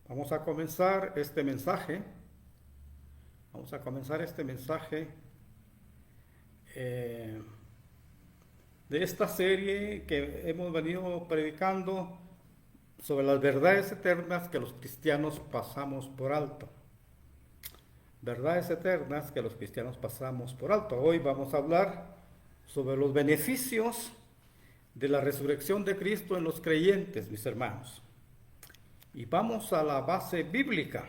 Vamos a comenzar este mensaje. Vamos a comenzar este mensaje eh, de esta serie que hemos venido predicando sobre las verdades eternas que los cristianos pasamos por alto. Verdades eternas que los cristianos pasamos por alto. Hoy vamos a hablar sobre los beneficios de la resurrección de Cristo en los creyentes, mis hermanos. Y vamos a la base bíblica.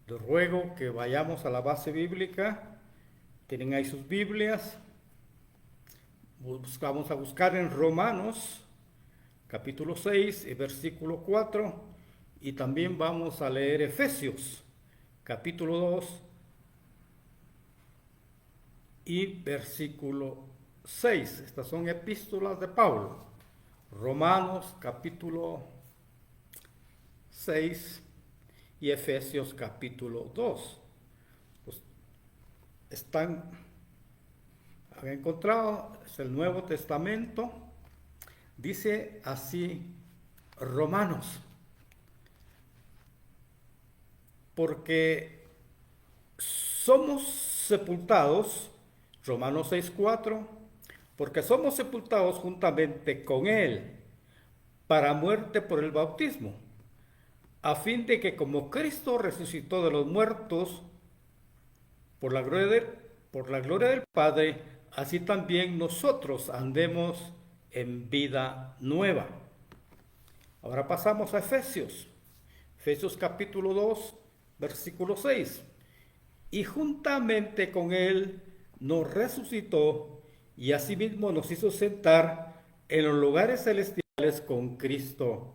Les ruego que vayamos a la base bíblica. Tienen ahí sus Biblias. Vamos a buscar en Romanos, capítulo 6, versículo 4. Y también vamos a leer Efesios, capítulo 2 y versículo 6. Estas son epístolas de Pablo. Romanos, capítulo 6 y Efesios capítulo 2. Pues han encontrado, es el Nuevo Testamento. Dice así Romanos: porque somos sepultados, Romanos 6:4, porque somos sepultados juntamente con Él para muerte por el bautismo, a fin de que como Cristo resucitó de los muertos por la gloria del Padre, así también nosotros andemos en vida nueva. Ahora pasamos a Efesios. Efesios capítulo 2, versículo 6. Y juntamente con Él nos resucitó y asimismo nos hizo sentar en los lugares celestiales con Cristo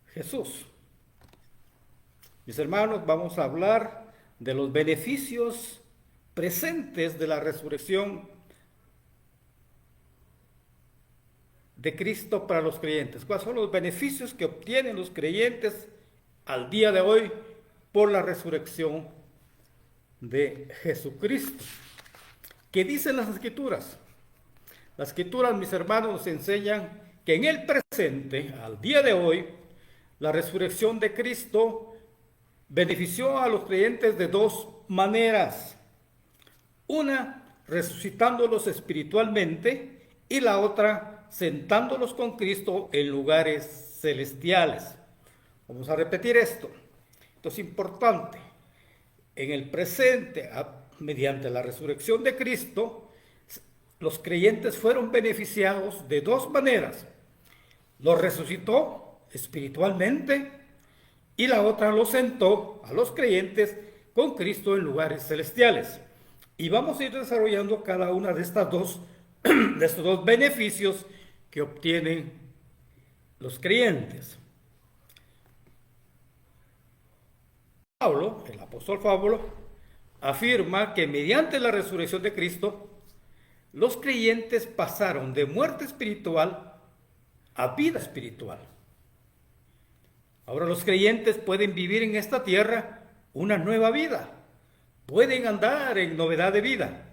Jesús. Mis hermanos, vamos a hablar de los beneficios presentes de la resurrección de Cristo para los creyentes. ¿Cuáles son los beneficios que obtienen los creyentes al día de hoy por la resurrección de Jesucristo? ¿Qué dicen las Escrituras? Las Escrituras, mis hermanos, nos enseñan que en el presente, al día de hoy, la resurrección de Cristo benefició a los creyentes de dos maneras. Una, resucitándolos espiritualmente, y la otra, sentándolos con Cristo en lugares celestiales. Vamos a repetir esto. Esto es importante. En el presente, mediante la resurrección de Cristo, los creyentes fueron beneficiados de dos maneras. Los resucitó espiritualmente y la otra los sentó a los creyentes con Cristo en lugares celestiales. Y vamos a ir desarrollando cada una de de estos dos beneficios que obtienen los creyentes. Pablo, el apóstol Pablo, afirma que mediante la resurrección de Cristo, los creyentes pasaron de muerte espiritual a vida espiritual. Ahora los creyentes pueden vivir en esta tierra una nueva vida. Pueden andar en novedad de vida,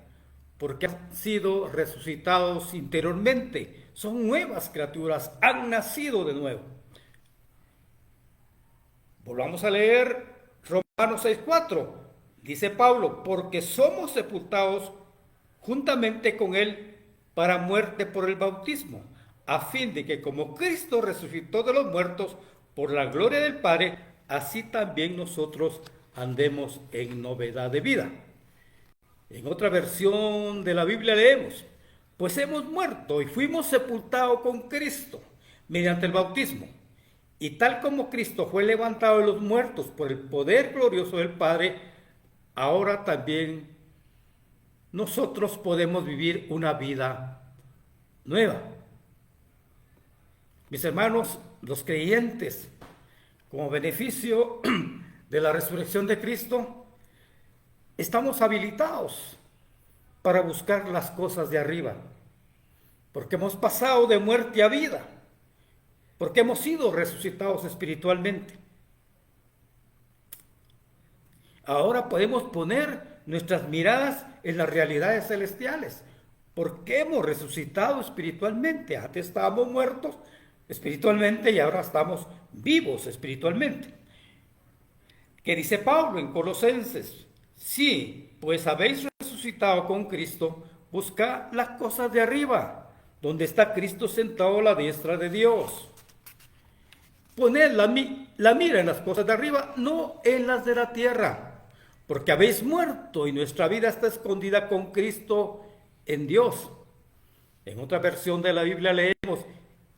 porque han sido resucitados interiormente. Son nuevas criaturas, han nacido de nuevo. Volvamos a leer Romanos 6:4. Dice Pablo: porque somos sepultados juntamente con Él para muerte por el bautismo, a fin de que como Cristo resucitó de los muertos por la gloria del Padre, así también nosotros andemos en novedad de vida. En otra versión de la Biblia leemos: pues hemos muerto y fuimos sepultados con Cristo mediante el bautismo. Y tal como Cristo fue levantado de los muertos por el poder glorioso del Padre, ahora también nosotros podemos vivir una vida nueva. Mis hermanos, los creyentes, como beneficio de la resurrección de Cristo, estamos habilitados para buscar las cosas de arriba, porque hemos pasado de muerte a vida, porque hemos sido resucitados espiritualmente. Ahora podemos poner nuestras miradas en las realidades celestiales, porque hemos resucitado espiritualmente. Antes estábamos muertos espiritualmente y ahora estamos vivos espiritualmente. ¿Qué dice Pablo en Colosenses? Sí, pues habéis resucitado con Cristo, buscad las cosas de arriba, donde está Cristo sentado a la diestra de Dios. Poned la mira en las cosas de arriba, no en las de la tierra, porque habéis muerto y nuestra vida está escondida con Cristo en Dios. En otra versión de la Biblia leemos,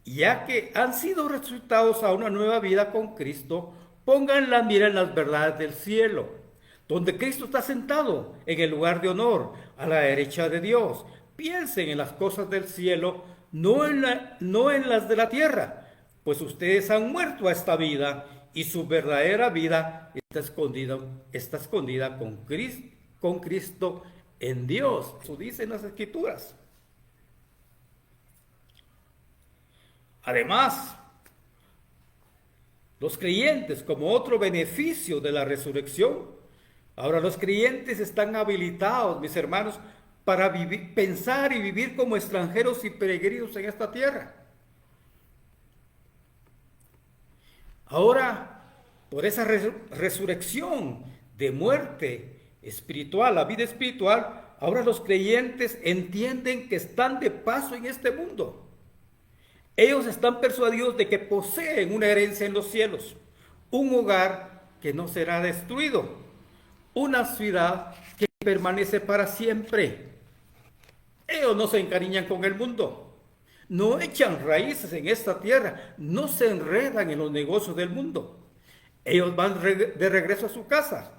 ya que han sido resucitados a una nueva vida con Cristo, pongan la mira en las verdades del cielo, donde Cristo está sentado en el lugar de honor, a la derecha de Dios. Piensen en las cosas del cielo, no en las de la tierra, pues ustedes han muerto a esta vida y su verdadera vida está escondida con Cristo en Dios. Eso dicen las Escrituras. Además, los creyentes, como otro beneficio de la resurrección, ahora los creyentes están habilitados, mis hermanos, para pensar y vivir como extranjeros y peregrinos en esta tierra. Ahora, por esa resurrección de muerte espiritual, la vida espiritual, ahora los creyentes entienden que están de paso en este mundo. Ellos están persuadidos de que poseen una herencia en los cielos, un hogar que no será destruido, una ciudad que permanece para siempre. Ellos no se encariñan con el mundo, no echan raíces en esta tierra, no se enredan en los negocios del mundo. Ellos van de regreso a su casa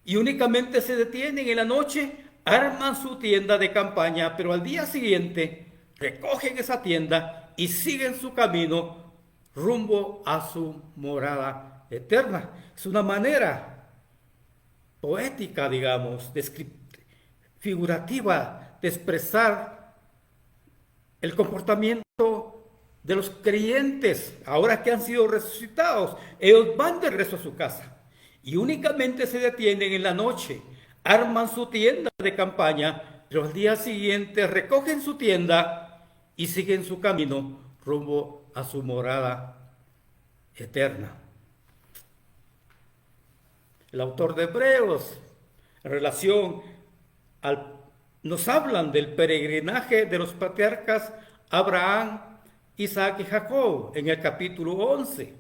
y únicamente se detienen en la noche, arman su tienda de campaña, pero al día siguiente recogen esa tienda y siguen su camino rumbo a su morada eterna. Es una manera poética, digamos, figurativa de expresar el comportamiento de los creyentes, ahora que han sido resucitados. Ellos van de regreso a su casa y únicamente se detienen en la noche, arman su tienda de campaña, pero al día siguiente recogen su tienda y siguen su camino rumbo a su morada eterna. El autor de Hebreos, en relación nos hablan del peregrinaje de los patriarcas Abraham, Isaac y Jacob en el capítulo 11.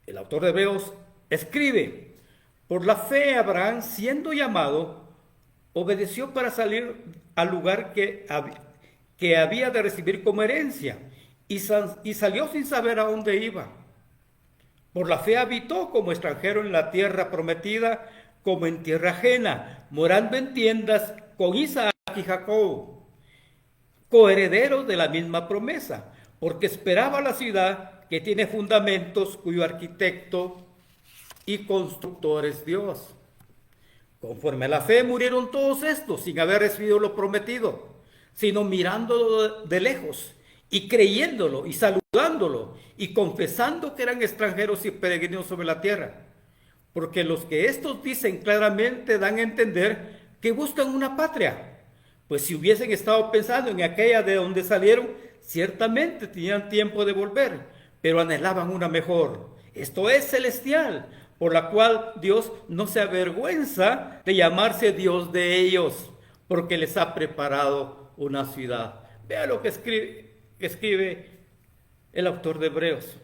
El autor de Hebreos escribe, por la fe Abraham, siendo llamado, obedeció para salir al lugar que había de recibir como herencia y salió sin saber a dónde iba. Por la fe habitó como extranjero en la tierra prometida, como en tierra ajena, morando en tiendas con Isaac y Jacob, coherederos de la misma promesa, porque esperaba la ciudad que tiene fundamentos, cuyo arquitecto y constructor es Dios. Conforme a la fe murieron todos estos sin haber recibido lo prometido, sino mirándolo de lejos y creyéndolo y saludándolo y confesando que eran extranjeros y peregrinos sobre la tierra. Porque los que estos dicen claramente dan a entender que buscan una patria, pues si hubiesen estado pensando en aquella de donde salieron, ciertamente tenían tiempo de volver, pero anhelaban una mejor, esto es celestial, por la cual Dios no se avergüenza de llamarse Dios de ellos, porque les ha preparado una ciudad. Vea lo que escribe el autor de Hebreos.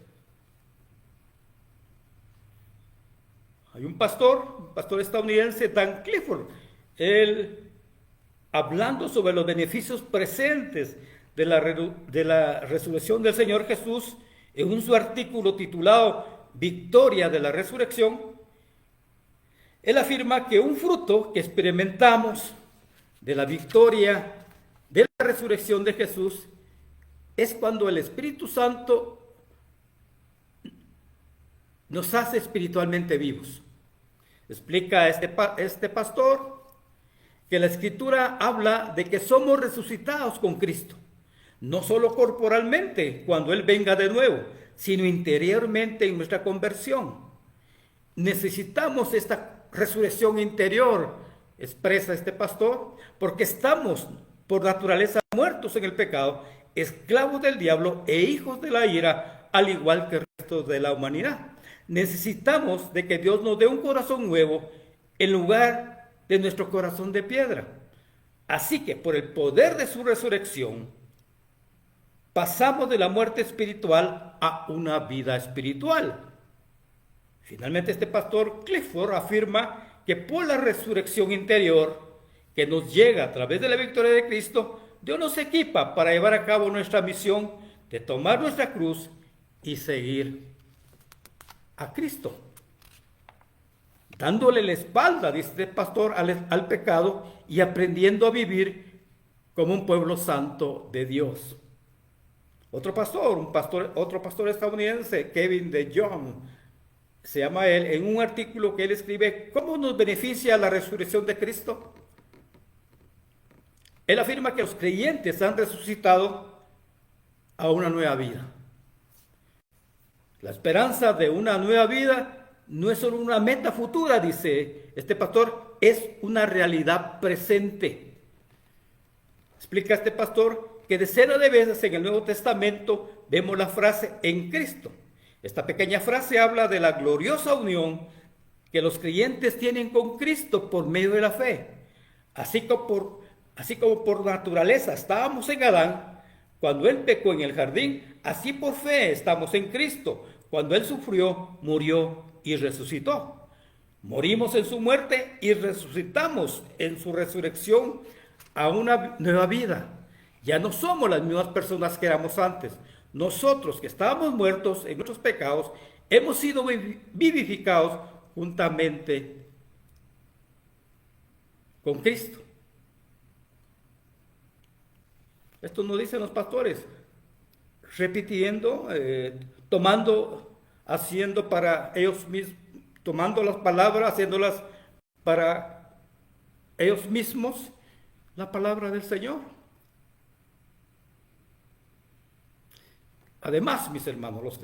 Hay un pastor estadounidense, Dan Clifford, él hablando sobre los beneficios presentes de la resurrección del Señor Jesús, en su artículo titulado Victoria de la Resurrección, él afirma que un fruto que experimentamos de la victoria de la resurrección de Jesús es cuando el Espíritu Santo nos hace espiritualmente vivos. Explica este pastor que la Escritura habla de que somos resucitados con Cristo, no solo corporalmente cuando Él venga de nuevo, sino interiormente en nuestra conversión. Necesitamos esta resurrección interior, expresa este pastor, porque estamos por naturaleza muertos en el pecado, esclavos del diablo e hijos de la ira, al igual que el resto de la humanidad. necesitamos de que Dios nos dé un corazón nuevo en lugar de nuestro corazón de piedra. Así que por el poder de su resurrección, pasamos de la muerte espiritual a una vida espiritual. Finalmente, este pastor Clifford afirma que por la resurrección interior que nos llega a través de la victoria de Cristo, Dios nos equipa para llevar a cabo nuestra misión de tomar nuestra cruz y seguir a Cristo, dándole la espalda, dice este pastor, al pecado y aprendiendo a vivir como un pueblo santo de Dios. Otro pastor estadounidense, Kevin DeYoung, se llama él, en un artículo que él escribe, ¿cómo nos beneficia la resurrección de Cristo? Él afirma que los creyentes han resucitado a una nueva vida. La esperanza de una nueva vida no es solo una meta futura, dice este pastor, es una realidad presente. Explica este pastor que decenas de veces en el Nuevo Testamento vemos la frase en Cristo. Esta pequeña frase habla de la gloriosa unión que los creyentes tienen con Cristo por medio de la fe. Así como por naturaleza estábamos en Adán cuando él pecó en el jardín, así por fe estamos en Cristo cuando él sufrió, murió y resucitó. Morimos en su muerte y resucitamos en su resurrección a una nueva vida. Ya no somos las mismas personas que éramos antes. Nosotros que estábamos muertos en nuestros pecados, hemos sido vivificados juntamente con Cristo. Esto nos dicen los pastores, repitiendo, haciendo para ellos mismos, tomando las palabras, haciéndolas para ellos mismos, la palabra del Señor. Además, mis hermanos,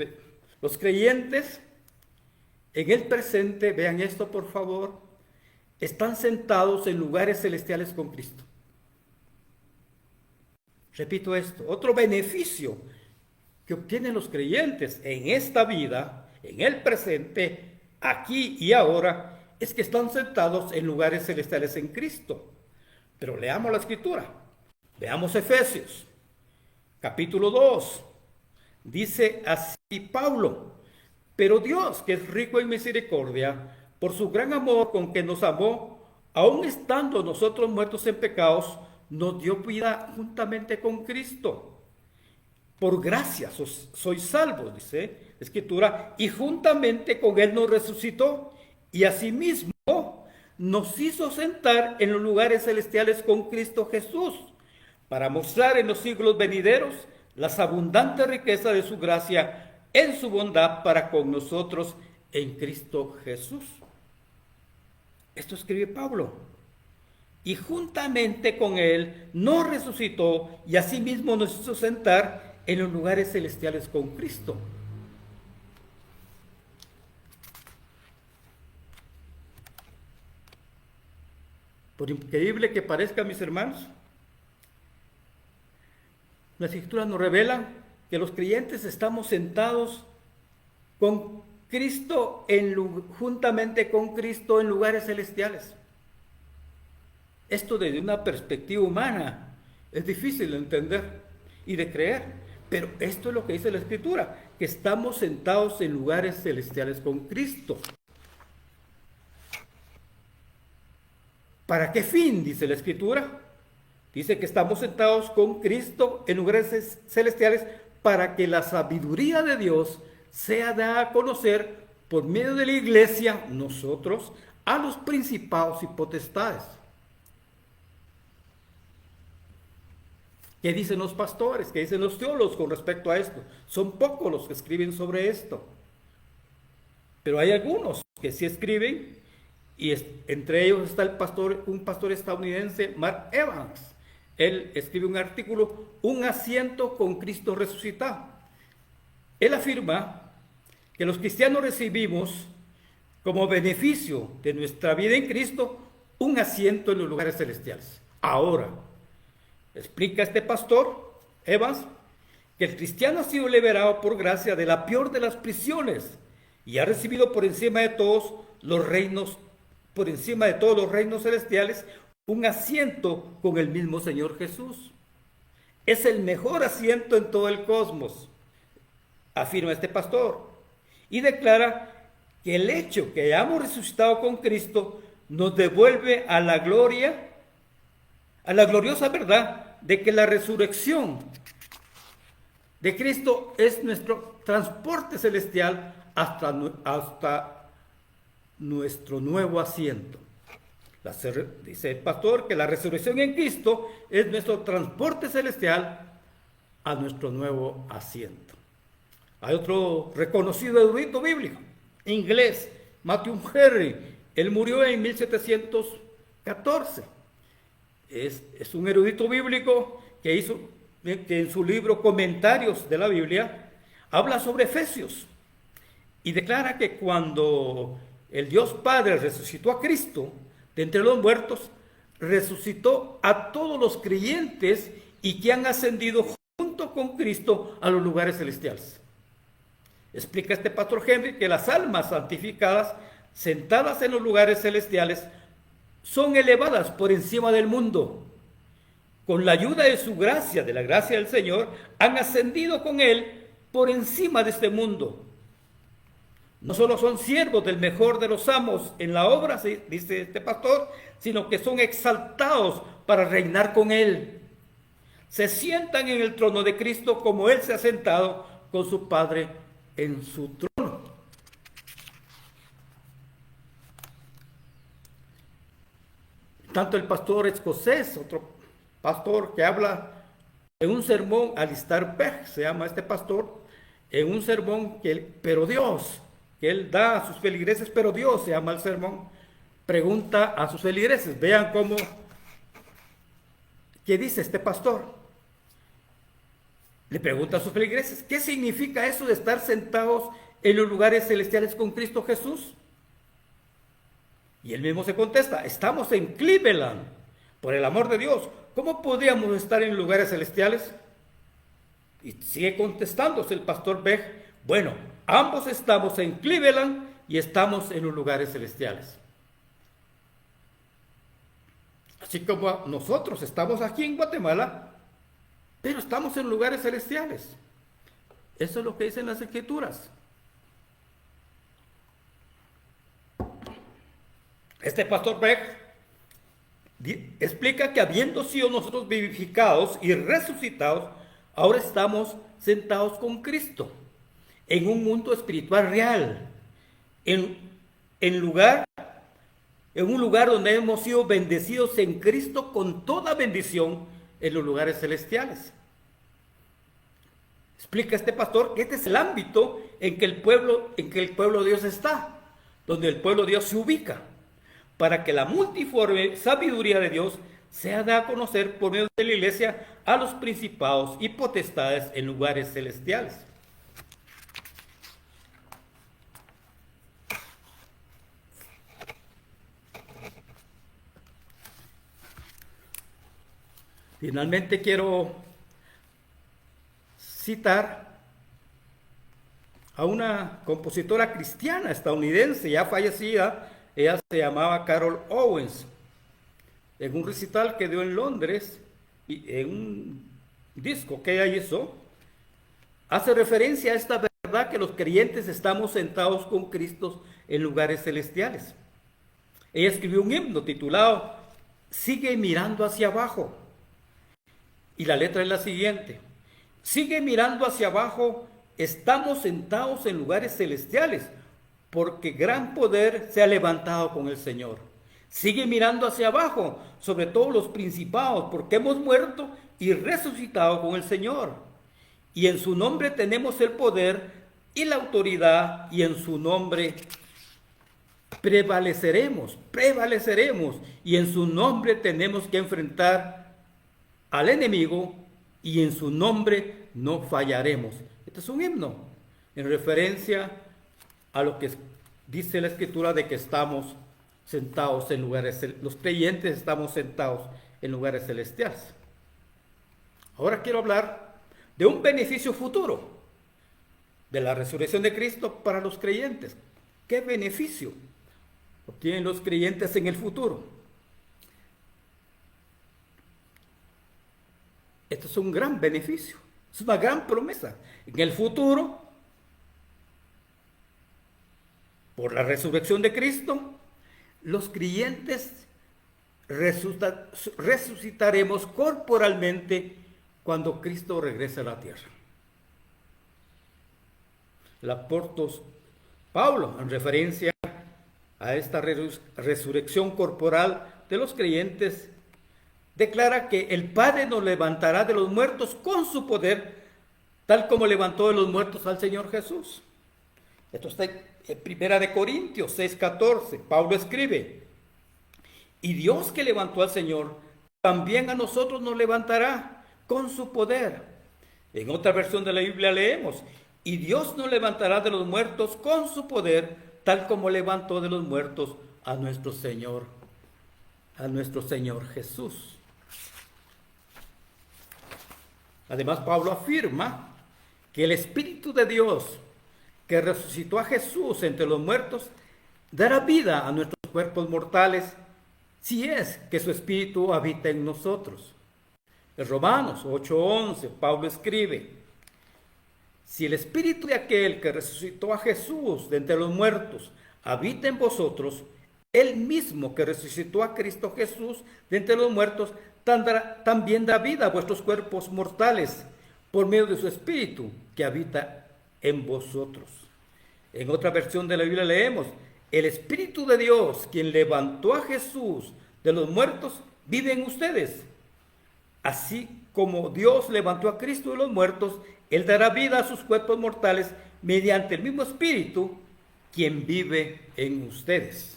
los creyentes en el presente, vean esto por favor, están sentados en lugares celestiales con Cristo. Repito esto, otro beneficio que obtienen los creyentes en esta vida, en el presente, aquí y ahora, es que están sentados en lugares celestiales en Cristo. Pero leamos la escritura, veamos Efesios, capítulo 2, dice así Pablo, pero Dios, que es rico en misericordia, por su gran amor con que nos amó, aun estando nosotros muertos en pecados, nos dio vida juntamente con Cristo. Por gracia sois salvos, dice la Escritura, y juntamente con Él nos resucitó, y asimismo nos hizo sentar en los lugares celestiales con Cristo Jesús, para mostrar en los siglos venideros las abundantes riquezas de su gracia en su bondad para con nosotros en Cristo Jesús. Esto escribe Pablo. Y juntamente con Él nos resucitó y asimismo nos hizo sentar en los lugares celestiales con Cristo. Por increíble que parezca, mis hermanos, las Escrituras nos revelan que los creyentes estamos sentados con Cristo, juntamente con Cristo en lugares celestiales. Esto desde una perspectiva humana es difícil de entender y de creer, pero esto es lo que dice la Escritura, que estamos sentados en lugares celestiales con Cristo. ¿Para qué fin? Dice la Escritura. Dice que estamos sentados con Cristo en lugares celestiales para que la sabiduría de Dios sea dada a conocer por medio de la iglesia, nosotros, a los principados y potestades. ¿Qué dicen los pastores? ¿Qué dicen los teólogos con respecto a esto? Son pocos los que escriben sobre esto. Pero hay algunos que sí escriben, y entre ellos está un pastor estadounidense, Mark Evans. Él escribe un artículo, Un asiento con Cristo resucitado. Él afirma que los cristianos recibimos como beneficio de nuestra vida en Cristo un asiento en los lugares celestiales. Ahora, explica este pastor, Evans, que el cristiano ha sido liberado por gracia de la peor de las prisiones y ha recibido por encima de todos los reinos, por encima de todos los reinos celestiales, un asiento con el mismo Señor Jesús. Es el mejor asiento en todo el cosmos, afirma este pastor, y declara que el hecho que hayamos resucitado con Cristo nos devuelve a la gloria, a la gloriosa verdad de que la resurrección de Cristo es nuestro transporte celestial hasta nuestro nuevo asiento. Dice el pastor que la resurrección en Cristo es nuestro transporte celestial a nuestro nuevo asiento. Hay otro reconocido erudito bíblico, inglés, Matthew Henry. Él murió en 1714. Es un erudito bíblico que en su libro Comentarios de la Biblia habla sobre Efesios y declara que cuando el Dios Padre resucitó a Cristo de entre los muertos, resucitó a todos los creyentes y que han ascendido junto con Cristo a los lugares celestiales. Explica este pastor Henry que las almas santificadas sentadas en los lugares celestiales son elevadas por encima del mundo. Con la ayuda de su gracia, de la gracia del Señor, han ascendido con Él por encima de este mundo. No solo son siervos del mejor de los amos en la obra, dice este pastor, sino que son exaltados para reinar con Él. Se sientan en el trono de Cristo como Él se ha sentado con su Padre en su trono. Tanto el pastor escocés, otro pastor que habla en un sermón, Alistair Begg se llama este pastor, en un sermón pero Dios, que él da a sus feligreses, pero Dios se llama el sermón, pregunta a sus feligreses, vean cómo, ¿qué dice este pastor? Le pregunta a sus feligreses, ¿qué significa eso de estar sentados en los lugares celestiales con Cristo Jesús? Y él mismo se contesta, estamos en Cleveland, por el amor de Dios, ¿cómo podríamos estar en lugares celestiales? Y sigue contestándose el pastor Begg, bueno, ambos estamos en Cleveland y estamos en los lugares celestiales. Así como nosotros estamos aquí en Guatemala, pero estamos en lugares celestiales. Eso es lo que dicen las Escrituras. Este pastor Begg explica que habiendo sido nosotros vivificados y resucitados, ahora estamos sentados con Cristo en un mundo espiritual real, en un lugar donde hemos sido bendecidos en Cristo con toda bendición en los lugares celestiales. Explica este pastor que este es el ámbito en que el pueblo de Dios está, donde el pueblo de Dios se ubica, para que la multiforme sabiduría de Dios sea dada a conocer por medio de la iglesia a los principados y potestades en lugares celestiales. Finalmente quiero citar a una compositora cristiana estadounidense ya fallecida. Ella se llamaba Carol Owens. En un recital que dio en Londres, y en un disco que ella hizo, hace referencia a esta verdad que los creyentes estamos sentados con Cristo en lugares celestiales. Ella escribió un himno titulado Sigue mirando hacia abajo. Y la letra es la siguiente: sigue mirando hacia abajo, estamos sentados en lugares celestiales, porque gran poder se ha levantado con el Señor. Sigue mirando hacia abajo, sobre todos los principados, porque hemos muerto y resucitado con el Señor. Y en su nombre tenemos el poder y la autoridad, y en su nombre prevaleceremos, y en su nombre tenemos que enfrentar al enemigo, y en su nombre no fallaremos. Este es un himno en referencia a lo que dice la Escritura de que estamos sentados en lugares, los creyentes estamos sentados en lugares celestiales. Ahora quiero hablar de un beneficio futuro de la resurrección de Cristo para los creyentes. ¿Qué beneficio obtienen los creyentes en el futuro? Esto es un gran beneficio, es una gran promesa. En el futuro, por la resurrección de Cristo, los creyentes resucitaremos corporalmente cuando Cristo regrese a la tierra. El apóstol Pablo, en referencia a esta resurrección corporal de los creyentes, declara que el Padre nos levantará de los muertos con su poder, tal como levantó de los muertos al Señor Jesús. Esto está en 1 Corintios 6:14. Pablo escribe: y Dios que levantó al Señor, también a nosotros nos levantará con su poder. En otra versión de la Biblia leemos: y Dios nos levantará de los muertos con su poder, tal como levantó de los muertos a nuestro Señor Jesús. Además, Pablo afirma que el Espíritu de Dios que resucitó a Jesús entre los muertos dará vida a nuestros cuerpos mortales si es que su Espíritu habita en nosotros. En Romanos 8:11, Pablo escribe: si el Espíritu de aquel que resucitó a Jesús de entre los muertos habita en vosotros, él mismo que resucitó a Cristo Jesús de entre los muertos también da vida a vuestros cuerpos mortales por medio de su Espíritu que habita en vosotros. En otra versión de la Biblia leemos: el Espíritu de Dios, quien levantó a Jesús de los muertos, vive en ustedes. Así como Dios levantó a Cristo de los muertos, Él dará vida a sus cuerpos mortales mediante el mismo Espíritu, quien vive en ustedes.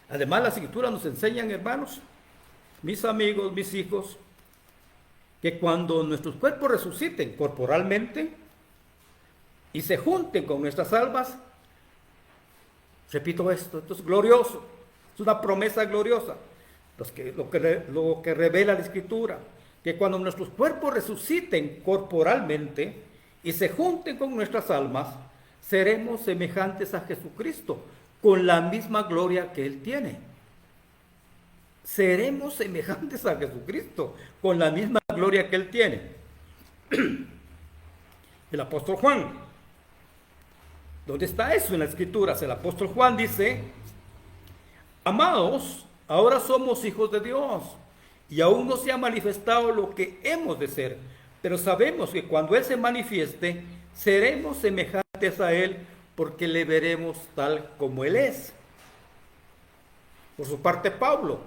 Además, las Escrituras nos enseñan, hermanos, mis amigos, mis hijos, que cuando nuestros cuerpos resuciten corporalmente y se junten con nuestras almas, repito esto es glorioso, es una promesa gloriosa, lo que revela la Escritura, que cuando nuestros cuerpos resuciten corporalmente y se junten con nuestras almas, seremos semejantes a Jesucristo, con la misma gloria que Él tiene. Seremos semejantes a Jesucristo, con la misma gloria que Él tiene. El apóstol Juan, ¿dónde está eso en las Escrituras? El apóstol Juan dice: amados, ahora somos hijos de Dios, y aún no se ha manifestado lo que hemos de ser, pero sabemos que cuando Él se manifieste, seremos semejantes a Él, porque le veremos tal como Él es. Por su parte, Pablo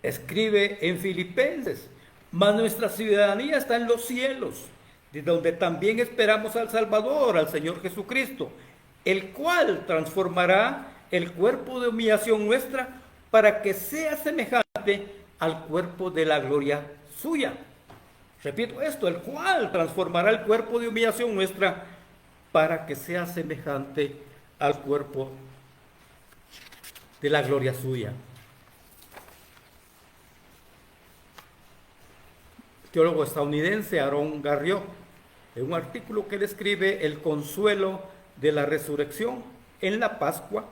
escribe en Filipenses: mas nuestra ciudadanía está en los cielos, de donde también esperamos al Salvador, al Señor Jesucristo, el cual transformará el cuerpo de humillación nuestra para que sea semejante al cuerpo de la gloria suya. Repito esto: el cual transformará el cuerpo de humillación nuestra para que sea semejante al cuerpo de la gloria suya. El teólogo estadounidense Aaron Garriott, en un artículo que él escribe, El consuelo de la resurrección en la Pascua,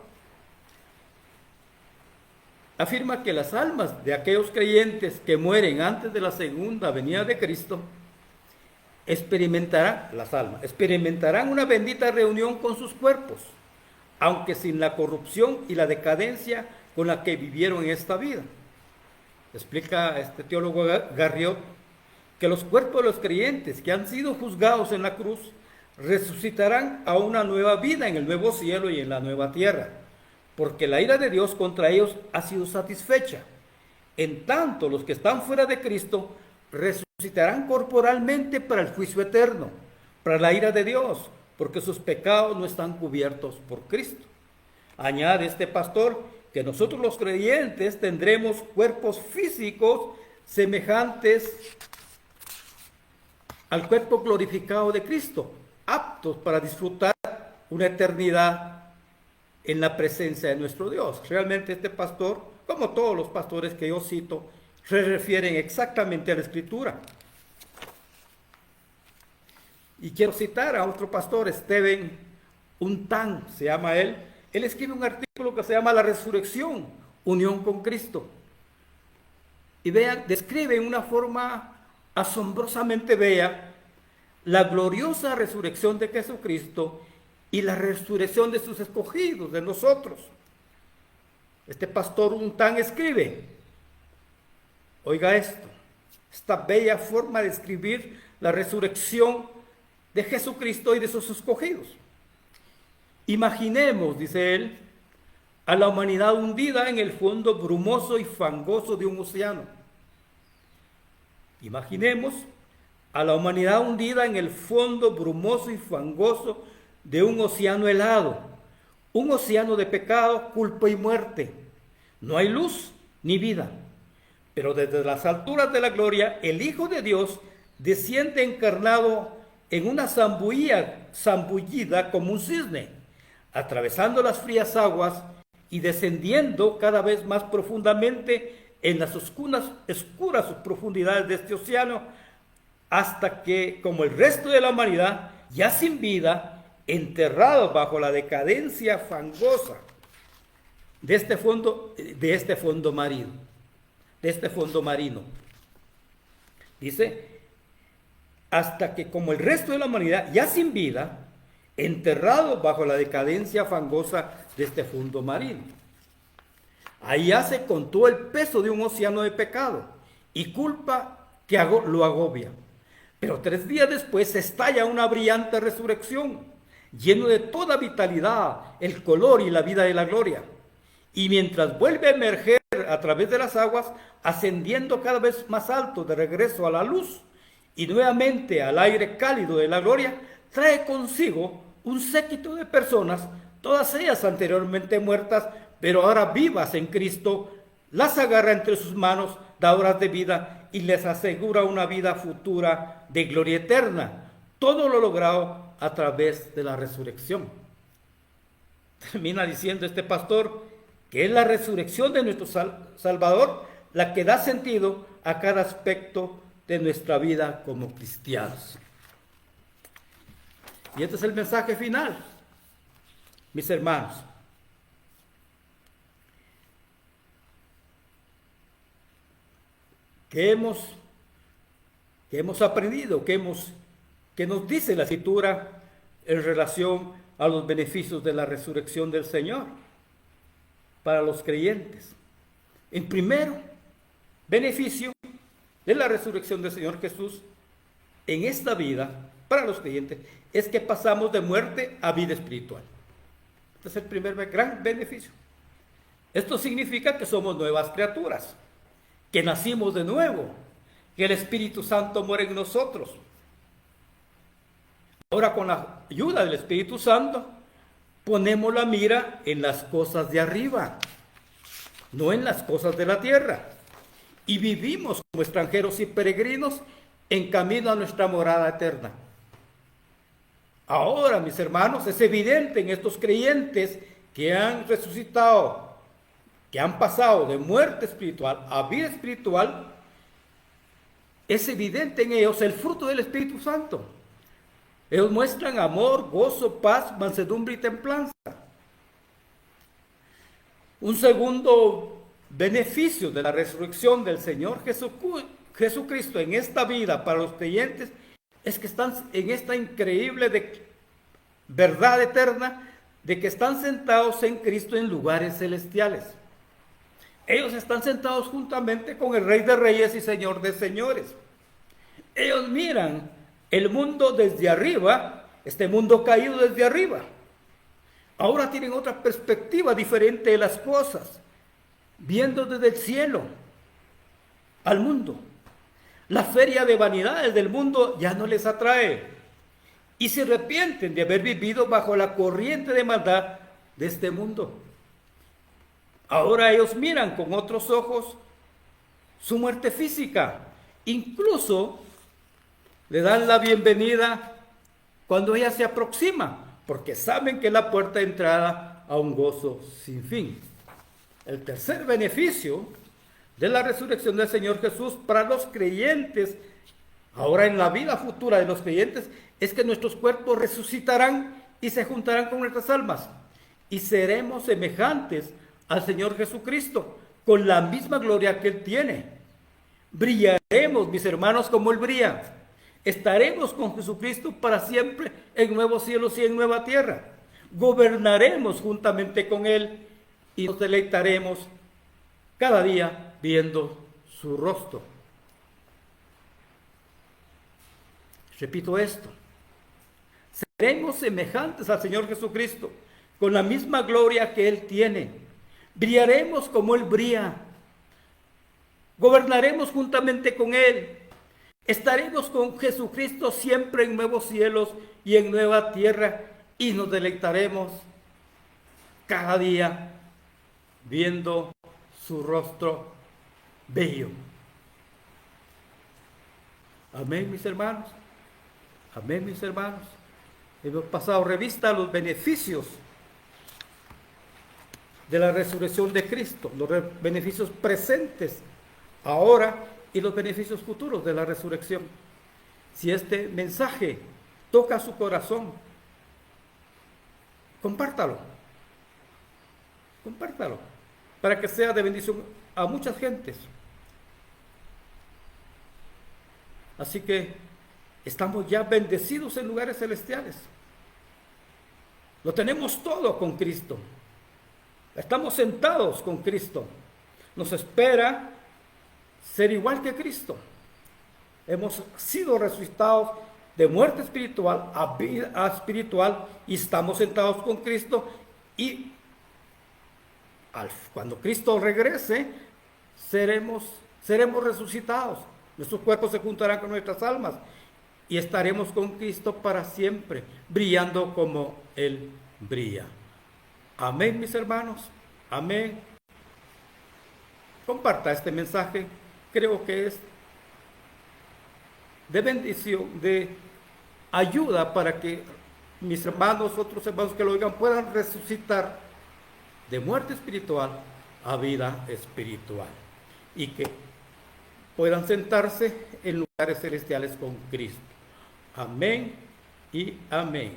afirma que las almas de aquellos creyentes que mueren antes de la segunda venida de Cristo experimentarán una bendita reunión con sus cuerpos, aunque sin la corrupción y la decadencia con la que vivieron en esta vida. Explica este teólogo Garriott que los cuerpos de los creyentes que han sido juzgados en la cruz resucitarán a una nueva vida en el nuevo cielo y en la nueva tierra, porque la ira de Dios contra ellos ha sido satisfecha. En tanto, los que están fuera de Cristo resucitarán corporalmente para el juicio eterno, para la ira de Dios, porque sus pecados no están cubiertos por Cristo. Añade este pastor que nosotros los creyentes tendremos cuerpos físicos semejantes al cuerpo glorificado de Cristo, aptos para disfrutar una eternidad en la presencia de nuestro Dios. Realmente este pastor, como todos los pastores que yo cito, se refieren exactamente a la Escritura. Y quiero citar a otro pastor, Stephen Untan, se llama él. Él escribe un artículo que se llama La Resurrección, Unión con Cristo. Y vean, describe en una forma asombrosamente bella la gloriosa resurrección de Jesucristo y la resurrección de sus escogidos, de nosotros. Este pastor Untan escribe, oiga esto, esta bella forma de escribir la resurrección de Jesucristo y de sus escogidos. Imaginemos, dice él, a la humanidad hundida en el fondo brumoso y fangoso de un océano. Imaginemos a la humanidad hundida en el fondo brumoso y fangoso de un océano helado, un océano de pecado, culpa y muerte. No hay luz ni vida, pero desde las alturas de la gloria, el Hijo de Dios desciende encarnado en una zambullida como un cisne, atravesando las frías aguas y descendiendo cada vez más profundamente en las oscuras profundidades de este océano, hasta que, como el resto de la humanidad, ya sin vida, enterrados bajo la decadencia fangosa de este fondo marino. Dice, hasta que, como el resto de la humanidad, ya sin vida, enterrados bajo la decadencia fangosa de este fondo marino. Ahí yace con todo el peso de un océano de pecado y culpa que lo agobia. Pero 3 días después se estalla una brillante resurrección, lleno de toda vitalidad, el color y la vida de la gloria. Y mientras vuelve a emerger a través de las aguas, ascendiendo cada vez más alto de regreso a la luz y nuevamente al aire cálido de la gloria, trae consigo un séquito de personas, todas ellas anteriormente muertas, pero ahora vivas en Cristo, las agarra entre sus manos, dadoras de vida, y les asegura una vida futura de gloria eterna. Todo lo logrado a través de la resurrección. Termina diciendo este pastor que es la resurrección de nuestro Salvador la que da sentido a cada aspecto de nuestra vida como cristianos. Y este es el mensaje final, mis hermanos. ¿Qué hemos aprendido? ¿Qué nos dice la Escritura en relación a los beneficios de la resurrección del Señor para los creyentes? En primero, beneficio de la resurrección del Señor Jesús en esta vida para los creyentes es que pasamos de muerte a vida espiritual. Este es el primer gran beneficio. Esto significa que somos nuevas criaturas, que nacimos de nuevo, que el Espíritu Santo muere en nosotros. Ahora, con la ayuda del Espíritu Santo, ponemos la mira en las cosas de arriba, no en las cosas de la tierra, y vivimos como extranjeros y peregrinos en camino a nuestra morada eterna. Ahora, mis hermanos, es evidente en estos creyentes que han resucitado, que han pasado de muerte espiritual a vida espiritual, es evidente en ellos el fruto del Espíritu Santo. Ellos muestran amor, gozo, paz, mansedumbre y templanza. Un segundo beneficio de la resurrección del Señor Jesucristo en esta vida para los creyentes es que están en esta increíble verdad eterna de que están sentados en Cristo en lugares celestiales. Ellos están sentados juntamente con el Rey de Reyes y Señor de Señores. Ellos miran el mundo desde arriba, este mundo caído desde arriba. Ahora tienen otra perspectiva diferente de las cosas, viendo desde el cielo al mundo. La feria de vanidades del mundo ya no les atrae y se arrepienten de haber vivido bajo la corriente de maldad de este mundo. Ahora ellos miran con otros ojos su muerte física. Incluso le dan la bienvenida cuando ella se aproxima, porque saben que es la puerta de entrada a un gozo sin fin. El tercer beneficio de la resurrección del Señor Jesús para los creyentes, ahora en la vida futura de los creyentes, es que nuestros cuerpos resucitarán y se juntarán con nuestras almas y seremos semejantes al Señor Jesucristo con la misma gloria que Él tiene. Brillaremos, mis hermanos, como Él brilla. Estaremos con Jesucristo para siempre en nuevos cielos y en nueva tierra. Gobernaremos juntamente con Él y nos deleitaremos cada día viendo su rostro. Repito esto. Seremos semejantes al Señor Jesucristo con la misma gloria que Él tiene. Brillaremos como Él brilla. Gobernaremos juntamente con Él. Estaremos con Jesucristo siempre en nuevos cielos y en nueva tierra y nos deleitaremos cada día viendo su rostro bello. Amén, mis hermanos. Amén, mis hermanos. Hemos pasado revista a los beneficios de la resurrección de Cristo, los beneficios presentes ahora y los beneficios futuros de la resurrección. Si este mensaje toca su corazón, compártalo para que sea de bendición a muchas gentes. Así que estamos ya bendecidos en lugares celestiales. Lo tenemos todo con Cristo. Estamos sentados con Cristo. Nos espera ser igual que Cristo. Hemos sido resucitados de muerte espiritual a vida espiritual y estamos sentados con Cristo y cuando Cristo regrese seremos resucitados. Nuestros cuerpos se juntarán con nuestras almas y estaremos con Cristo para siempre, brillando como Él brilla. Amén, mis hermanos. Amén. Comparta este mensaje. Creo que es de bendición, de ayuda para que mis hermanos, otros hermanos que lo oigan, puedan resucitar de muerte espiritual a vida espiritual y que puedan sentarse en lugares celestiales con Cristo. Amén y amén.